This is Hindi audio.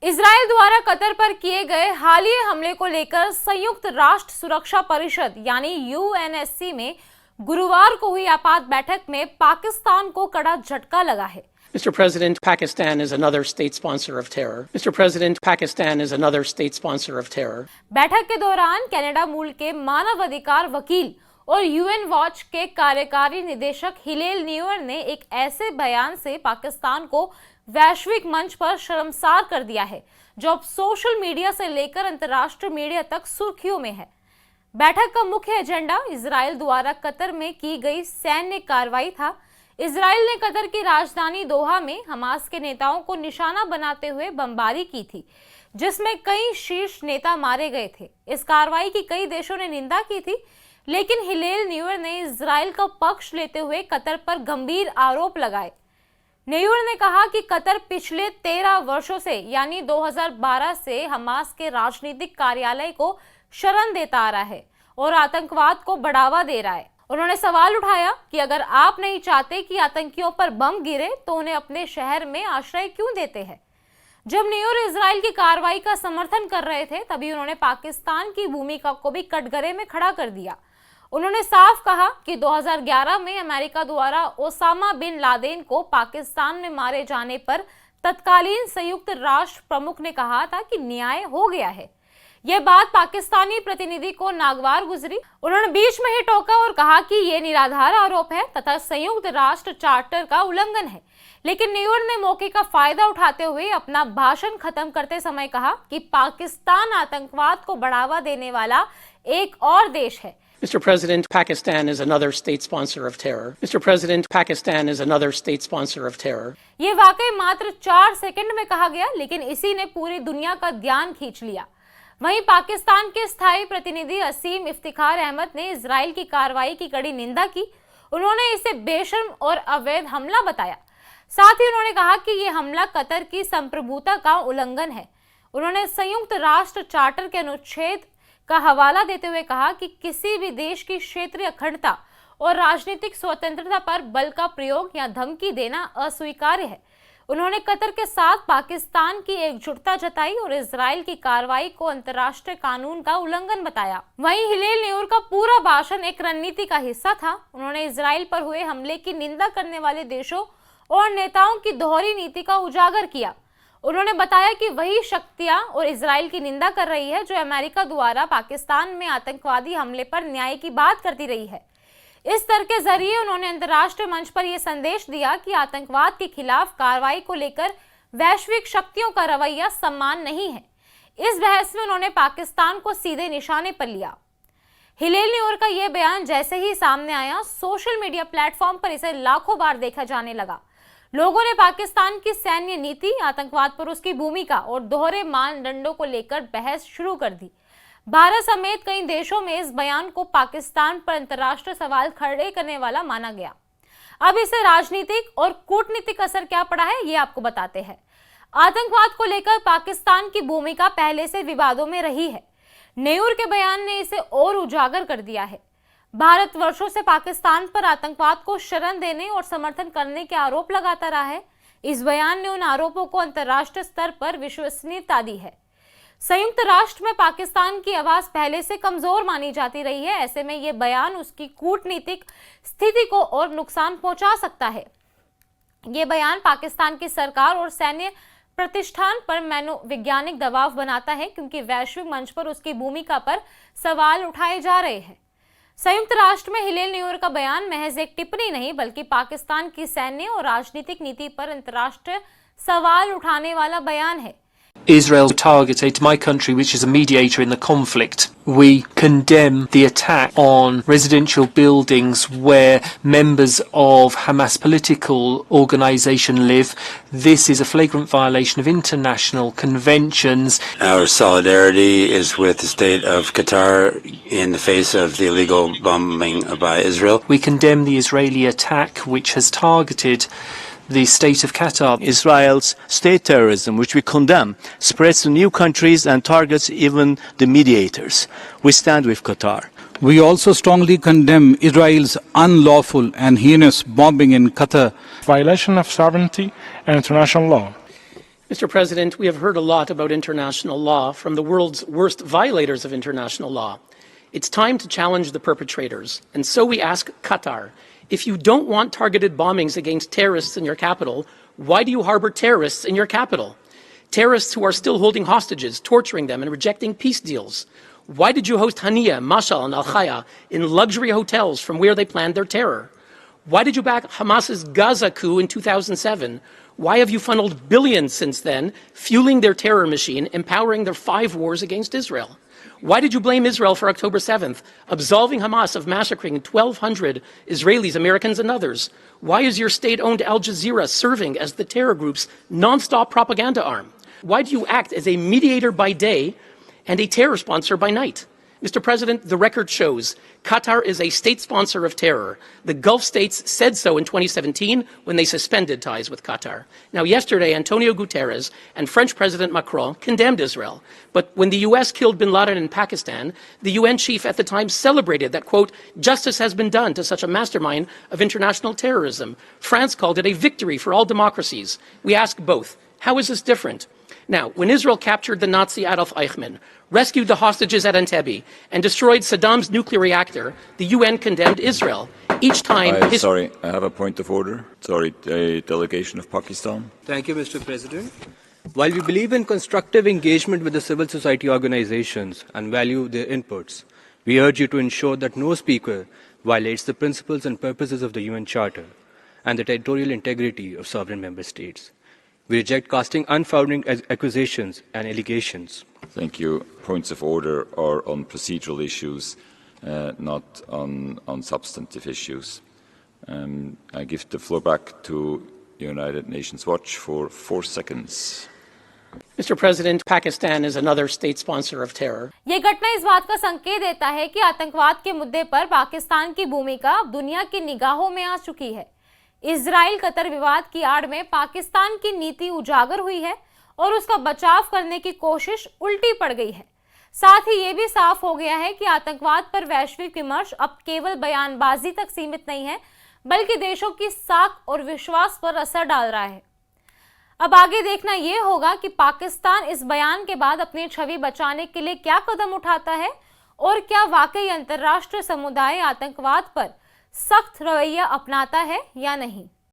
इजराइल द्वारा कतर पर किए गए हालिया हमले को लेकर संयुक्त राष्ट्र सुरक्षा परिषद यानी यूएनएससी में गुरुवार को हुई आपात बैठक में पाकिस्तान को कड़ा झटका लगा है। Mr. President, Pakistan is another state sponsor of terror. Mr. President, Pakistan is another state sponsor of terror. बैठक के दौरान कनाडा मूल के मानव अधिकार वकील और यूएन वॉच के कार्यकारी निदेशक हिलेल न्यूअर ने एक ऐसे बयान से पाकिस्तान को वैश्विक मंच पर शर्मसार कर दिया है जो अब सोशल मीडिया से लेकर अंतर्राष्ट्रीय मीडिया तक सुर्खियों में है। बैठक का मुख्य एजेंडा इजराइल द्वारा कतर में की गई सैन्य कार्रवाई था। इजराइल ने कतर की राजधानी दोहा में हमास के नेताओं को निशाना बनाते हुए बमबारी की थी, जिसमें कई शीर्ष नेता मारे गए थे। इस कार्रवाई की कई देशों ने निंदा की थी, लेकिन हिलेल न्यूअर ने इजराइल का पक्ष लेते हुए कतर पर गंभीर आरोप लगाए। न्यूअर ने कहा कि कतर पिछले 13 वर्षों से यानी 2012 से हमास के राजनीतिक कार्यालय को शरण देता आ रहा है और आतंकवाद को बढ़ावा दे रहा है। उन्होंने सवाल उठाया कि अगर आप नहीं चाहते कि आतंकियों पर बम गिरे तो उन्हें अपने शहर में आश्रय क्यों देते हैं। जब न्यूअर इजराइल की कार्रवाई का समर्थन कर रहे थे तभी उन्होंने पाकिस्तान की भूमिका को भी कटघरे में खड़ा कर दिया। उन्होंने साफ कहा कि 2011 में अमेरिका द्वारा ओसामा बिन लादेन को पाकिस्तान में मारे जाने पर तत्कालीन संयुक्त राष्ट्र प्रमुख ने कहा था कि न्याय हो गया है। यह बात पाकिस्तानी प्रतिनिधि को नागवार गुजरी। उन्होंने बीच में ही टोका और कहा कि यह निराधार आरोप है तथा संयुक्त राष्ट्र चार्टर का उल्लंघन है। लेकिन न्यूअर ने मौके का फायदा उठाते हुए अपना भाषण खत्म करते समय कहा कि पाकिस्तान आतंकवाद को बढ़ावा देने वाला एक और देश है। Mr. President, Pakistan is another state sponsor of terror. Mr. President, Pakistan is another state sponsor of terror. ये वाकई मात्र 4 सेकंड में कहा गया, लेकिन इसी ने पूरी दुनिया का ध्यान खींच लिया। वहीं पाकिस्तान के स्थायी प्रतिनिधि असीम इफ्तिखार अहमद ने इजराइल की कार्रवाई की कड़ी निंदा की। उन्होंने इसे बेशर्म और अवैध हमला बताया। साथ ही उन्होंने कहा कि यह हमला कतर की संप्रभुता का उल्लंघन है। उन्होंने संयुक्त राष्ट्र चार्टर के अनुच्छेद का हवाला देते हुए कहा कि किसी भी देश की क्षेत्रीय अखंडता और राजनीतिक स्वतंत्रता पर बल का प्रयोग या धमकी देना अस्वीकार्य है। उन्होंने कतर के साथ पाकिस्तान की एकजुटता जताई और इजराइल की कार्रवाई को अंतर्राष्ट्रीय कानून का उल्लंघन बताया। वहीं हिलेल न्यूअर का पूरा भाषण एक रणनीति का हिस्सा था। उन्होंने इजराइल पर हुए हमले की निंदा करने वाले देशों और नेताओं की दोहरी नीति का उजागर किया। उन्होंने बताया कि वही शक्तियां और इजराइल की निंदा कर रही है जो अमेरिका द्वारा पाकिस्तान में आतंकवादी हमले पर न्याय की बात करती रही है। इस तरह के जरिए उन्होंने अंतर्राष्ट्रीय मंच पर यह संदेश दिया कि आतंकवाद के खिलाफ कार्रवाई को लेकर वैश्विक शक्तियों का रवैया सम्मान नहीं है। इस बहस में उन्होंने पाकिस्तान को सीधे निशाने पर लिया। हिलेल न्यूअर का यह बयान जैसे ही सामने आया, सोशल मीडिया प्लेटफॉर्म पर इसे लाखों बार देखा जाने लगा। लोगों ने पाकिस्तान की सैन्य नीति, आतंकवाद पर उसकी भूमिका और दोहरे मानदंडों को लेकर बहस शुरू कर दी। भारत समेत कई देशों में इस बयान को पाकिस्तान पर अंतर्राष्ट्रीय सवाल खड़े करने वाला माना गया। अब इसे राजनीतिक और कूटनीतिक असर क्या पड़ा है, ये आपको बताते हैं। आतंकवाद को लेकर पाकिस्तान की भूमिका पहले से विवादों में रही है। न्यूअर के बयान ने इसे और उजागर कर दिया है। भारत वर्षों से पाकिस्तान पर आतंकवाद को शरण देने और समर्थन करने के आरोप लगाता रहा है। इस बयान ने उन आरोपों को अंतर्राष्ट्रीय स्तर पर विश्वसनीयता दी है। संयुक्त राष्ट्र में पाकिस्तान की आवाज पहले से कमजोर मानी जाती रही है। ऐसे में यह बयान उसकी कूटनीतिक स्थिति को और नुकसान पहुंचा सकता है। यह बयान पाकिस्तान की सरकार और सैन्य प्रतिष्ठान पर मनोवैज्ञानिक दबाव बनाता है, क्योंकि वैश्विक मंच पर उसकी भूमिका पर सवाल उठाए जा रहे हैं। संयुक्त राष्ट्र में हिलेल न्यूअर का बयान महज एक टिप्पणी नहीं, बल्कि पाकिस्तान की सैन्य और राजनीतिक नीति पर अंतर्राष्ट्रीय सवाल उठाने वाला बयान है। Israel targeted my country, which is a mediator in the conflict. We condemn the attack on residential buildings where members of Hamas political organization live. This is a flagrant violation of international conventions. Our solidarity is with the state of Qatar in the face of the illegal bombing by Israel. We condemn the Israeli attack, which has targeted the state of Qatar. Israel's state terrorism, which we condemn, spreads to new countries and targets even the mediators. We stand with Qatar. We also strongly condemn Israel's unlawful and heinous bombing in Qatar. Violation of sovereignty and international law. Mr. President, we have heard a lot about international law from the world's worst violators of international law. It's time to challenge the perpetrators. And so we ask Qatar, if you don't want targeted bombings against terrorists in your capital, why do you harbor terrorists in your capital? Terrorists who are still holding hostages, torturing them, and rejecting peace deals. Why did you host Hania, Mashal, and Al-Khaya in luxury hotels from where they planned their terror? Why did you back Hamas's Gaza coup in 2007? Why have you funneled billions since then, fueling their terror machine, empowering their 5 wars against Israel? Why did you blame Israel for October 7th, absolving Hamas of massacring 1,200 Israelis, Americans, and others? Why is your state-owned Al Jazeera serving as the terror group's non-stop propaganda arm? Why do you act as a mediator by day and a terror sponsor by night? Mr. President, the record shows Qatar is a state sponsor of terror. The Gulf states said so in 2017 when they suspended ties with Qatar. Now, yesterday, Antonio Guterres and French President Macron condemned Israel. But when the U.S. killed bin Laden in Pakistan, the UN chief at the time celebrated that, quote, justice has been done to such a mastermind of international terrorism. France called it a victory for all democracies. We ask both. How is this different? Now, when Israel captured the Nazi Adolf Eichmann, rescued the hostages at Entebbe, and destroyed Saddam's nuclear reactor, the UN condemned Israel. Each time... Sorry, I have a point of order. Sorry, a delegation of Pakistan. Thank you, Mr. President. While we believe in constructive engagement with the civil society organizations and value their inputs, we urge you to ensure that no speaker violates the principles and purposes of the UN Charter and the territorial integrity of sovereign member states. We reject casting unfounded accusations and allegations. Thank you. Points of order are on procedural issues, not on substantive issues. I give the floor back to United Nations Watch for 4 seconds. Mr. President, Pakistan is another state sponsor of terror. ये घटना इस बात का संकेत देता है कि आतंकवाद के मुद्दे पर पाकिस्तान की भूमिका अब दुनिया की निगाहों में आ चुकी है। इजराइल कतर विवाद की आड़ में पाकिस्तान की नीति उजागर हुई है और उसका बचाव करने की कोशिश उल्टी पड़ गई है। साथ ही ये भी साफ हो गया है कि आतंकवाद पर वैश्विक विमर्श अब केवल बयानबाजी तक सीमित नहीं है, बल्कि देशों की साख और विश्वास पर असर डाल रहा है। अब आगे देखना यह होगा कि पाकिस्तान इस बयान के बाद अपनी छवि बचाने के लिए क्या कदम उठाता है और क्या वाकई अंतर्राष्ट्रीय समुदाय आतंकवाद पर सख्त रवैया अपनाता है या नहीं।